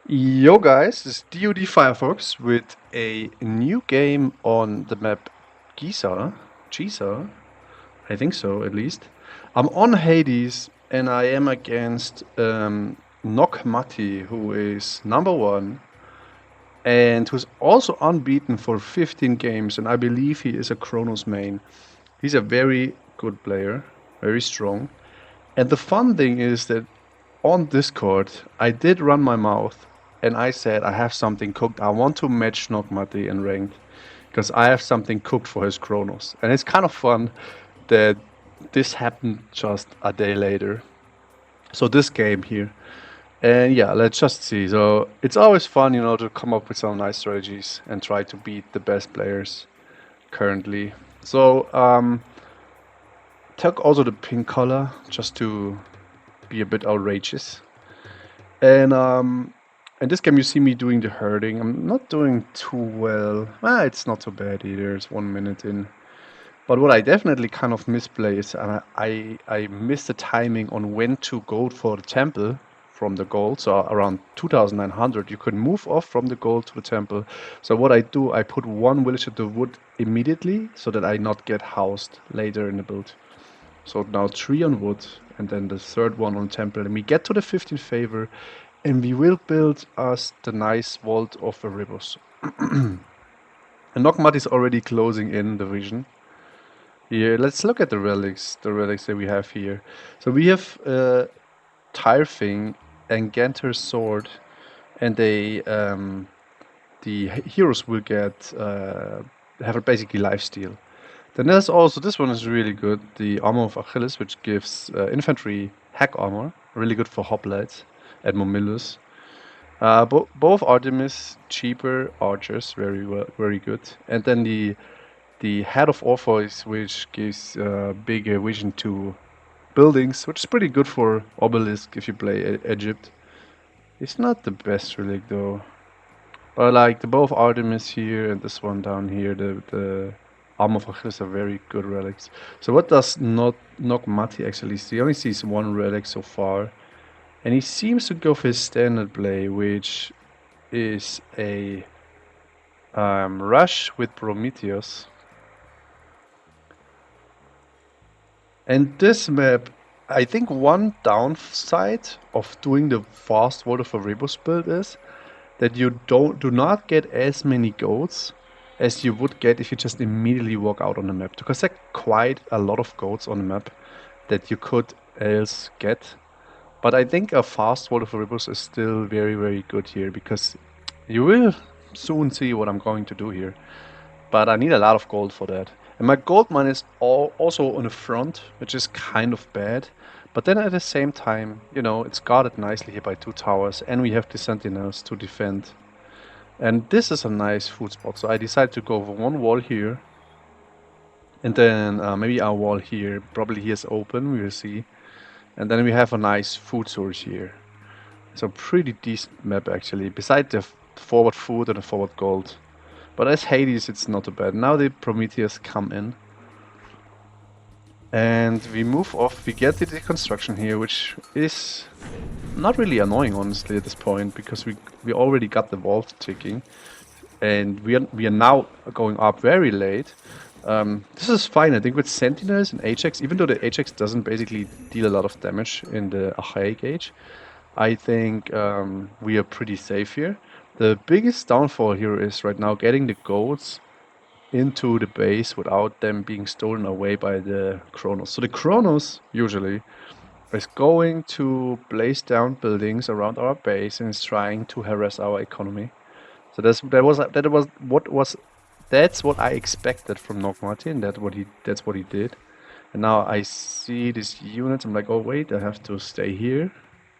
Yo guys, this is DoD FireFox with a new game on the map Giza, I think so at least. I'm on Hades and I am against NOC Mati, who is number one and who's also unbeaten for 15 games, and I believe he is a Kronos main. He's a very good player, very strong. And the fun thing is that on Discord, I did run my mouth and I said I have something cooked. I want to match Nogmati in ranked because I have something cooked for his Kronos. And it's kind of fun that this happened just a day later. So this game here. And yeah, let's just see. So it's always fun, to come up with some nice strategies and try to beat the best players currently. So took also the pink color just to be a bit outrageous. And in this game, you see me doing the herding. I'm not doing too well. It's not too bad either. It's 1 minute in. But what I definitely kind of misplay is I miss the timing on when to go for the temple from the gold. So around 2,900, you can move off from the gold to the temple. So what I do, I put one village at the wood immediately so that I not get housed later in the build. So now 3 on wood and then the third one on temple. And we get to the 15th favor and we will build us the nice vault of Erebus. And Nogmat is already closing in the vision. Here, let's look at the relics that we have here. So we have Tyrfing and Ganter's sword, and the heroes will get have a basically lifesteal. Then there's also, this one is really good, the armor of Achilles, which gives infantry hack armor, really good for hoplites and Momillus. Both Artemis, cheaper archers, very good. And then the head of Orpheus, which gives bigger vision to buildings, which is pretty good for Obelisk if you play Egypt. It's not the best relic though. But like the both Artemis here and this one down here, the armor of Achilles are very good relics. So what does not Mati actually see? He only sees one relic so far. And he seems to go for his standard play, which is a rush with Prometheus. And this map, I think one downside of doing the fast World of Erebus build is that you do not get as many goats as you would get if you just immediately walk out on the map. Because there are quite a lot of goats on the map that you could else get. But I think a fast World of Erebus is still very good here, because you will soon see what I'm going to do here. But I need a lot of gold for that. And my gold mine is also on the front, which is kind of bad. But then at the same time, it's guarded nicely here by 2 towers, and we have the sentinels to defend. And this is a nice food spot, so I decided to go for one wall here. And then maybe our wall here, probably here is open, we will see. And then we have a nice food source here. So pretty decent map actually, besides the forward food and the forward gold. But as Hades, it's not too bad. Now the Prometheus come in. And we move off, we get the deconstruction here, which is not really annoying honestly at this point, because we already got the vault ticking. And we are now going up very late. This is fine, I think with Sentinels and Ajax, even though the Ajax doesn't basically deal a lot of damage in the Archaic Age, I think we are pretty safe here. The biggest downfall here is right now getting the goats into the base without them being stolen away by the Kronos. So the Kronos usually is going to place down buildings around our base and is trying to harass our economy. So that's what I expected from Nog Martin. That's what he did. And now I see these units. I'm like, oh wait, I have to stay here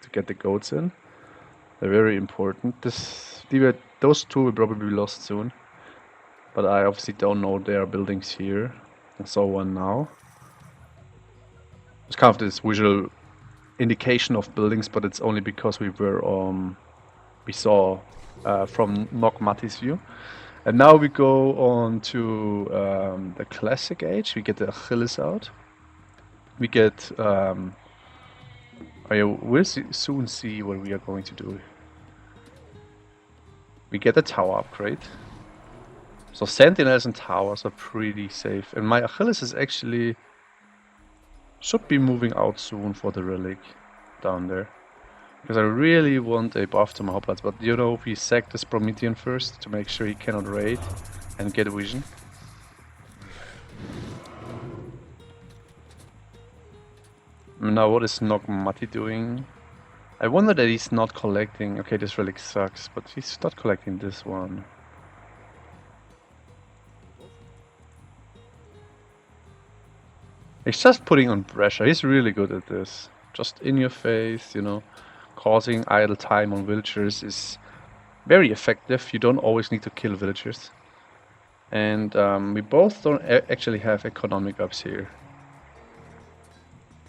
to get the goats in. They're very important. Those two will probably be lost soon. But I obviously don't know there are buildings here. I saw one now. It's kind of this visual indication of buildings, but it's only because we saw from Nog Mati's view. And now we go on to the Classic Age. We get the Achilles out. We get... we'll soon see what we are going to do. We get the tower upgrade. So sentinels and towers are pretty safe. And my Achilles is actually... should be moving out soon for the relic down there. Because I really want a buff to my hoplites. But you know, we sack this Promethean first to make sure he cannot raid and get a vision. Now what is NOC Mati doing? I wonder that he's not collecting... okay, this relic sucks, but he's not collecting this one. He's just putting on pressure. He's really good at this. Just in your face, you know. Causing idle time on villagers is very effective. You don't always need to kill villagers. And we both don't actually have economic ups here.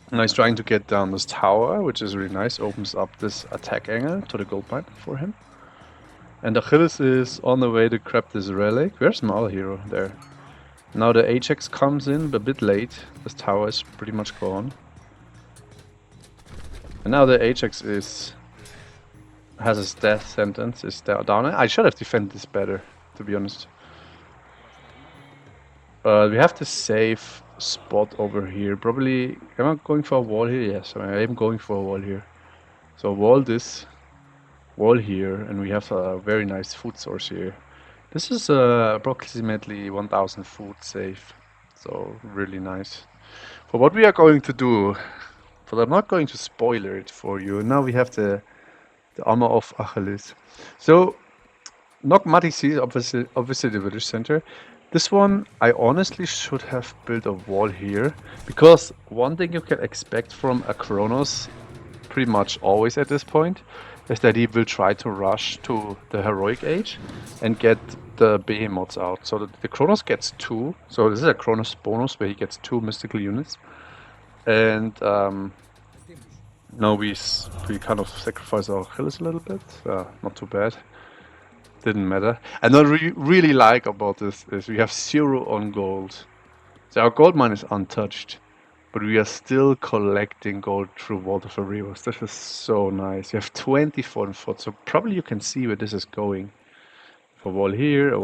Now he's trying to get down this tower, which is really nice. Opens up this attack angle to the gold mine for him. And Achilles is on the way to grab this relic. Where's my other hero? There. Now the Ajax comes in a bit late. This tower is pretty much gone. And now the Ajax has his death sentence, is down. I should have defended this better, to be honest. But we have to save spot over here. Probably, am I going for a wall here? Yes, I am going for a wall here. So wall this, wall here, and we have a very nice food source here. This is approximately 1000 food safe, so really nice. For what we are going to do, but I'm not going to spoiler it for you. Now we have the armor of Achilles. So NOC Mati sees obviously the village center. This one I honestly should have built a wall here, because one thing you can expect from a Kronos pretty much always at this point is that he will try to rush to the heroic age and get the behemoths out. So the Kronos gets 2. So this is a Kronos bonus where he gets 2 mystical units. And now we kind of sacrifice our Achilles a little bit. Not too bad. Didn't matter. And what I really like about this is we have 0 on gold. So our gold mine is untouched. But we are still collecting gold through Vault of Erebos. This is so nice. We have 24 foot, so probably you can see where this is going. For a wall here,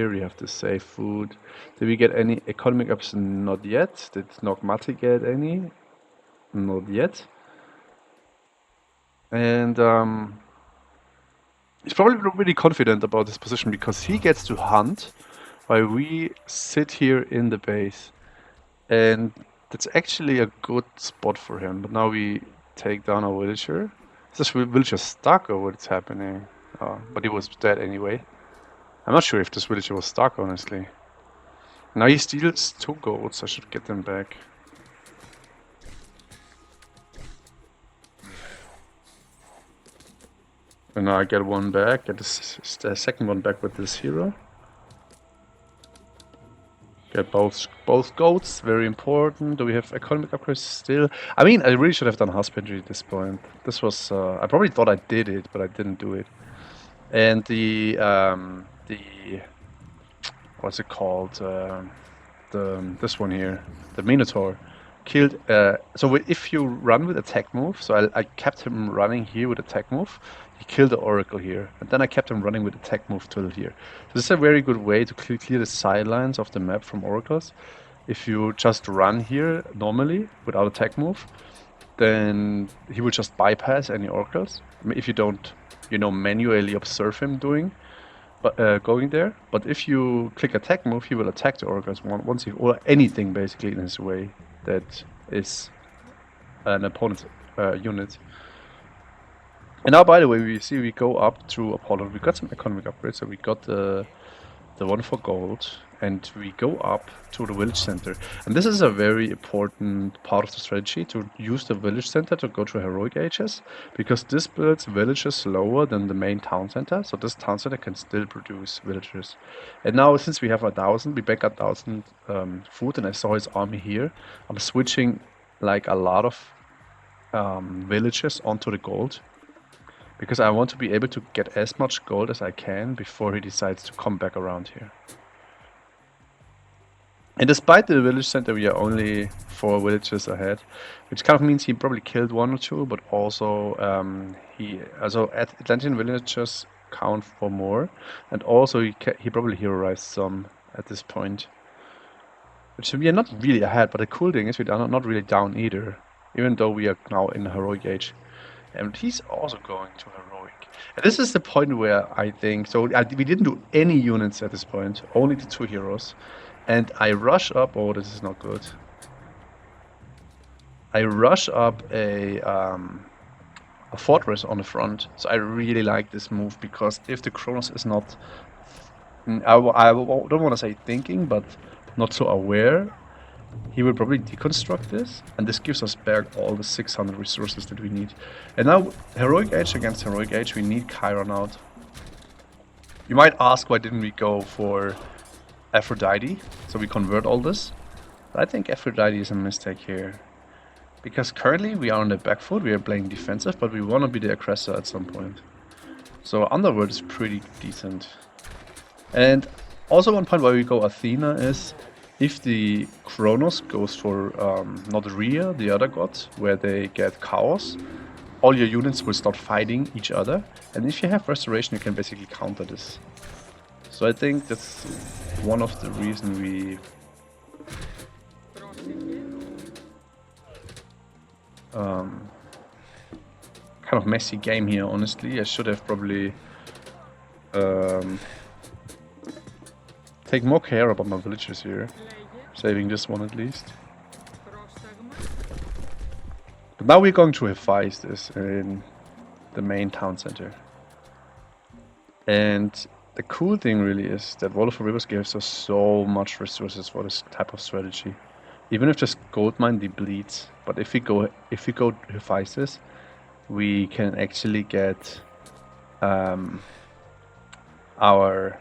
we have to save food. Did we get any economic ups? Not yet. Did NOC Mati get any? Not yet. And he's probably really confident about this position because he gets to hunt while we sit here in the base. And that's actually a good spot for him, but now we take down our villager. Is this villager stuck or what's happening? But he was dead anyway. I'm not sure if this villager was stuck, honestly. Now he steals 2 goats, I should get them back. And now I get 1 back, get the second one back with this hero. Get both goats, very important. Do we have economic upgrades still? I mean, I really should have done husbandry at this point. This was, I probably thought I did it, but I didn't do it. And the what's it called? This one here, the Minotaur, killed. So if you run with attack move, so I kept him running here with attack move. He killed the Oracle here, and then I kept him running with attack move till here. So this is a very good way to clear the sidelines of the map from Oracles. If you just run here normally without attack move, then he will just bypass any Oracles. I mean, if you don't, you know, manually observe him going there. But if you click attack move, he will attack the Oracles once or anything basically in his way that is an opponent's unit. And now, by the way, we go up through Apollo. We got some economic upgrades, so we got the one for gold, and we go up to the village center. And this is a very important part of the strategy, to use the village center to go through heroic ages, because this builds villages slower than the main town center, so this town center can still produce villagers. And now, since we have 1000, we back 1000 food, and I saw his army here. I'm switching like a lot of villages onto the gold, because I want to be able to get as much gold as I can before he decides to come back around here. And despite the village center, we are only 4 villages ahead, which kind of means he probably killed 1 or 2, but also Atlantean villagers count for more, and also he probably heroized some at this point. Which we are not really ahead, but the cool thing is we are not really down either, even though we are now in heroic age. And he's also going to heroic. And this is the point where I think, so we didn't do any units at this point, only the 2 heroes. And I rush up, oh, this is not good. I rush up a fortress on the front. So I really like this move, because if the Kronos is not, I don't want to say thinking, but not so aware, he will probably deconstruct this, and this gives us back all the 600 resources that we need. And now, heroic age against heroic age, we need Chiron out. You might ask, why didn't we go for Aphrodite, so we convert all this? But I think Aphrodite is a mistake here. Because currently we are on the back foot, we are playing defensive, but we want to be the aggressor at some point. So Underworld is pretty decent. And also one point why we go Athena is, if the Kronos goes for not Rhea, the other god, where they get chaos, all your units will start fighting each other. And if you have restoration, you can basically counter this. So I think that's one of the reasons we kind of messy game here, honestly. I should have probably take more care about my villagers here. Saving this one at least. But now we're going to Hephaestus in the main town center. And the cool thing really is that Wall of the Rivers gives us so much resources for this type of strategy. Even if this gold mine depletes, but if we go to Hephaestus, we can actually get our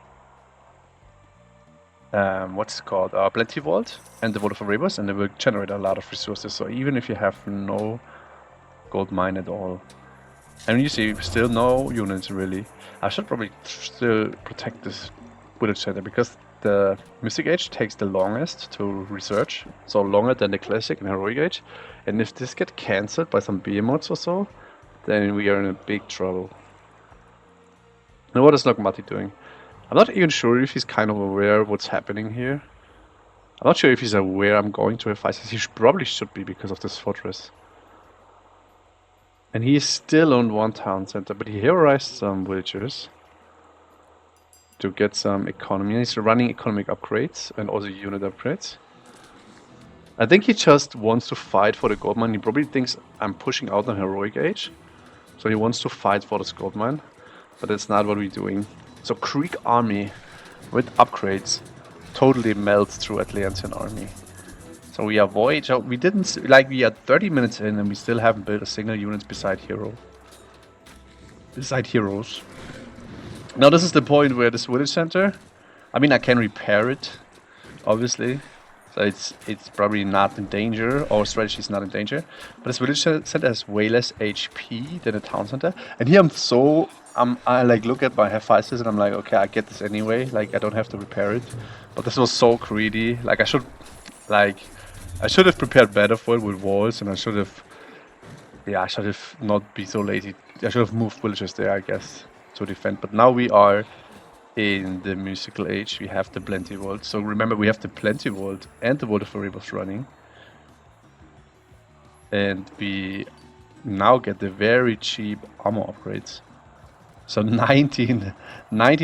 what's it called, our Plenty Vault and the Vault of the Rivers, and it will generate a lot of resources. So even if you have no gold mine at all, and you see still no units really, I should probably still protect this village center, because the Mystic Age takes the longest to research, so longer than the Classic and Heroic Age. And if this gets cancelled by some behemoths or so, then we are in a big trouble. Now what is Logmati doing? I'm not even sure if he's kind of aware of what's happening here. I'm not sure if he's aware I'm going to Hephaestus. He probably should be, because of this fortress. And he is still on one town center, but he heroized some villagers to get some economy. He's running economic upgrades and also unit upgrades. I think he just wants to fight for the gold mine. He probably thinks I'm pushing out on heroic age, so he wants to fight for this gold mine, but that's not what we're doing. So Greek army with upgrades totally melts through Atlantean army. So we avoid, so we didn't, like, we are 30 minutes in and we still haven't built a single unit beside heroes. Now this is the point where this village center, I mean, I can repair it, obviously. So it's probably not in danger, or strategy is not in danger. But this village center has way less HP than a town center. And here I like look at my Hephaestus and I'm like, okay, I get this anyway. Like, I don't have to repair it. But this was so greedy. Like, I should have prepared better for it with walls, and I should have not be so lazy. I should have moved villagers there, I guess, to defend. But now we are in the musical age. We have the Plenty Vault. So remember, we have the Plenty Vault and the Vault of the Rivers running. And we now get the very cheap armor upgrades. So 19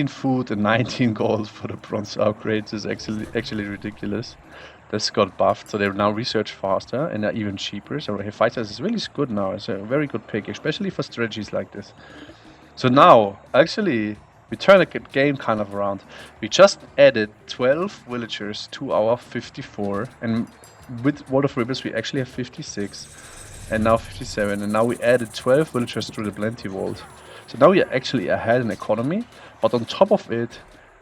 food and 19 gold for the bronze upgrades is actually ridiculous. This got buffed, so they're now research faster and are even cheaper. So Hephaestus is really good now. It's a very good pick, especially for strategies like this. So now, actually, we turn the game kind of around. We just added 12 villagers to our 54, and with World of Rivers we actually have 56, and now 57, and now we added 12 villagers through the Plenty Vault. So now we are actually ahead in economy, but on top of it,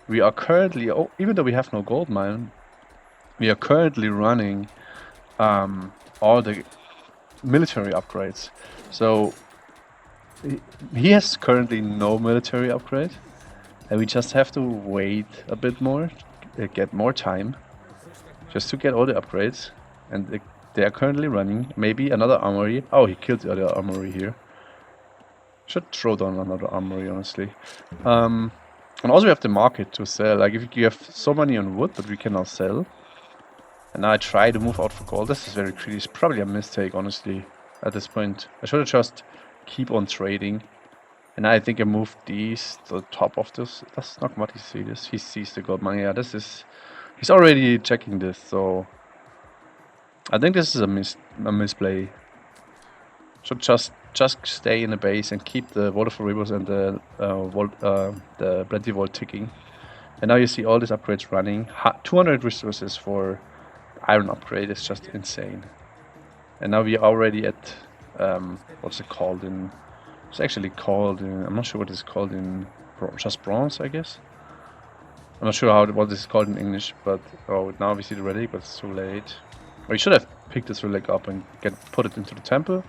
we are currently, even though we have no gold mine, we are currently running all the military upgrades. So he has currently no military upgrade, and we just have to wait a bit more, get more time, just to get all the upgrades. And they are currently running maybe another armory. Oh, he killed the other armory here. Should throw down another armory, honestly. And also we have the market to sell. Like, if you have so many on wood, but we cannot sell. And now I try to move out for gold. This is very greedy. It's probably a mistake, honestly, at this point. I should have just keep on trading. And now I think I moved these to the top of this. Does Nogmati see this? He sees the gold money. Yeah, this is... He's already checking this, so... I think this is a misplay. Should just stay in the base and keep the Water for Rivers and the Plenty Vault ticking. And now you see all these upgrades running. 200 resources for iron upgrade is just insane. And now we are already at what's it called in? It's actually called in, I'm not sure what it's called in, just bronze, I guess. I'm not sure what this is called in English, but oh, now we see the relic, but it's too late. We should have picked this relic up and put it into the temple.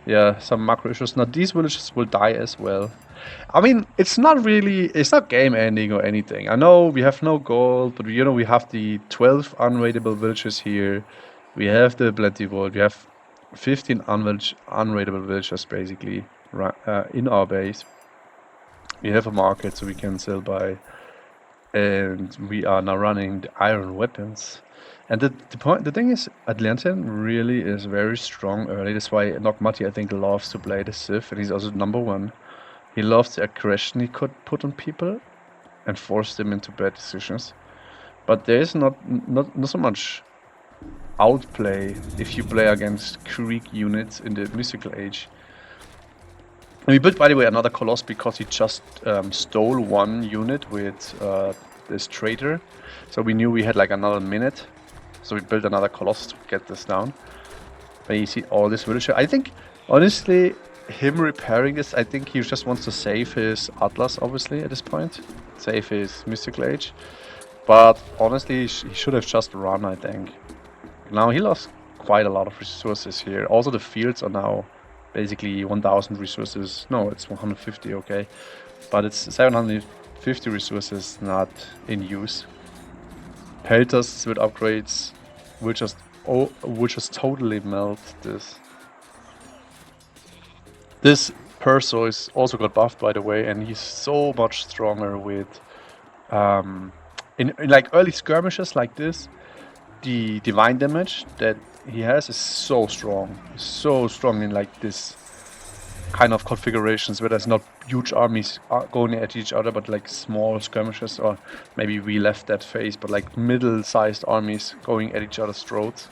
Yeah, some macro issues. Now these villages will die as well. I mean, it's not game ending or anything. I know we have no gold, but you know, we have the 12 unraidable villages here. We have the Plenty Vault. We have 15 unraidable villagers basically in our base. We have a market so we can sell by, and we are now running the iron weapons. And the thing is, Atlantean really is very strong early. That's why Nogmati, I think, loves to play the Sith, and he's also #1. He loves the aggression he could put on people and force them into bad decisions. But there is not so much outplay if you play against Greek units in the Mystical Age. And we built, by the way, another Colossus because he just stole one unit with this traitor. So we knew we had like another minute. So we built another Colossus to get this down. And you see all this villager. I think, honestly, him repairing this, I think he just wants to save his Atlas, obviously, at this point. Save his Mystical Age. But honestly, he should have just run, I think. Now he lost quite a lot of resources here. Also the fields are now basically 1000 resources. No, it's 150, okay. But it's 750 resources not in use. Pelters with upgrades will just totally melt this. This Perso is also got buffed, by the way, and he's so much stronger with in like early skirmishes like this. The divine damage that he has is so strong in like this kind of configurations where there's not huge armies going at each other, but like small skirmishes, or maybe we left that phase, but like middle-sized armies going at each other's throats.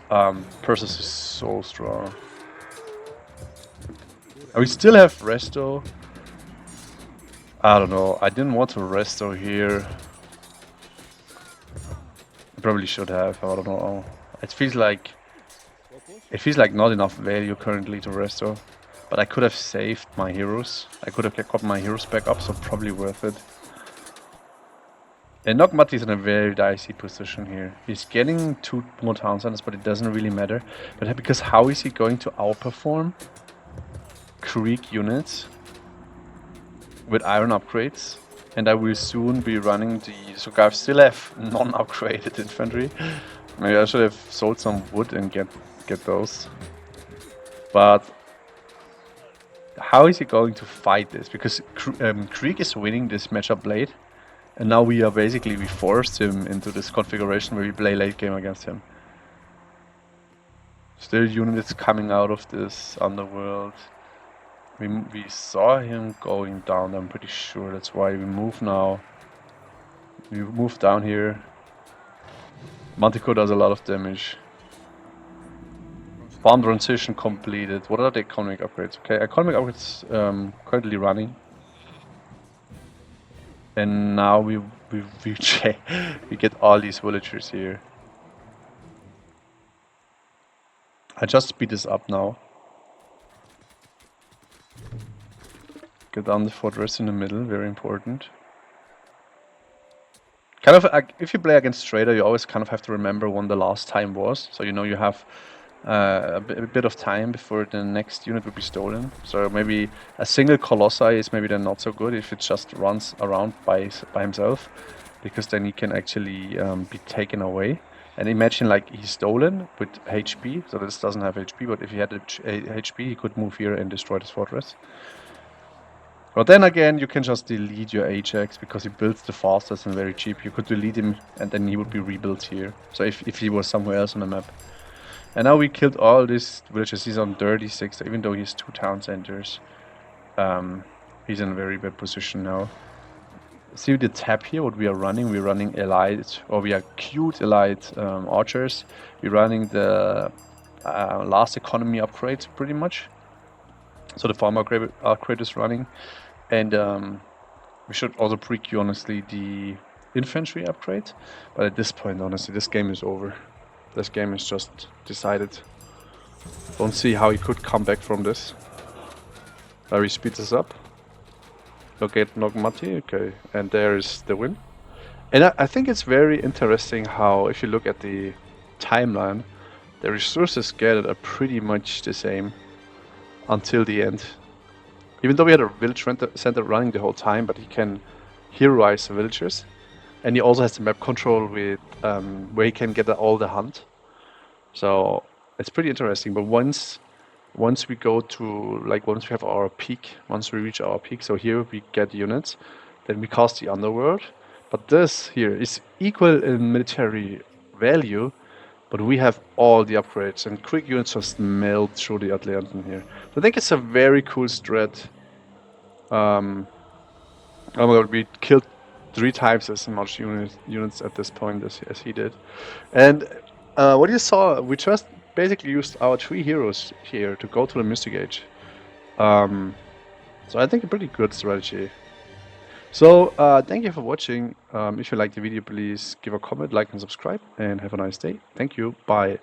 Perseus is so strong. And we still have resto. I don't know, I didn't want to resto here. I probably should have, I don't know. It feels like not enough value currently to resto. But I could have saved my heroes. I could have got my heroes back up, so probably worth it. And Nogmati is in a very dicey position here. He's getting 2 more town centers, but it doesn't really matter. But because how is he going to outperform Greek units with iron upgrades? And I will soon be running the... So I still have non-upgraded infantry. Maybe I should have sold some wood and get those. But how is he going to fight this? Because Greek is winning this matchup late. And now we forced him into this configuration where we play late game against him. Still units coming out of this underworld. We saw him going down, I'm pretty sure. That's why we move now. We move down here. Manticore does a lot of damage. Farm transition completed. What are the economic upgrades? Okay, economic upgrades currently running. And now we get all these villagers here. I just speed this up now. Get down the fortress in the middle, very important. Kind of, if you play against Trader, you always kind of have to remember when the last time was. So you know you have a bit of time before the next unit will be stolen. So maybe a single Colossi is maybe then not so good if it just runs around by himself. Because then he can actually be taken away. And imagine like he's stolen with HP. So this doesn't have HP, but if he had HP, he could move here and destroy this fortress. But then again, you can just delete your Ajax because he builds the fastest and very cheap. You could delete him and then he would be rebuilt here. So if he was somewhere else on the map. And now we killed all these villages. He's on 36, even though he's 2 town centers. He's in a very bad position now. See the tab here, what we are running. We're running elite, or we are cute elite archers. We're running the last economy upgrade pretty much. So the farm upgrade is running. And we should also pre-queue, honestly, the infantry upgrade. But at this point, honestly, this game is over. This game is just decided. Don't see how he could come back from this. He speeds this up. Locate Nogmati, okay, and there is the win. And I think it's very interesting how, if you look at the timeline, the resources gathered are pretty much the same until the end. Even though we had a village center running the whole time, but he can heroize the villagers. And he also has the map control with where he can get all the hunt. So it's pretty interesting. But once we go to, like, once we have our peak, once we reach our peak, so here we get units, then we cast the underworld. But this here is equal in military value, but we have all the upgrades, and quick units just melt through the Atlantic here. So I think it's a very cool strat. Oh my god, we killed 3 times as much units at this point as he did. And what you saw, we just basically used our 3 heroes here to go to the Mystic Age. So I think a pretty good strategy. So thank you for watching. If you liked the video, please give a comment, like and subscribe, and have a nice day. Thank you. Bye.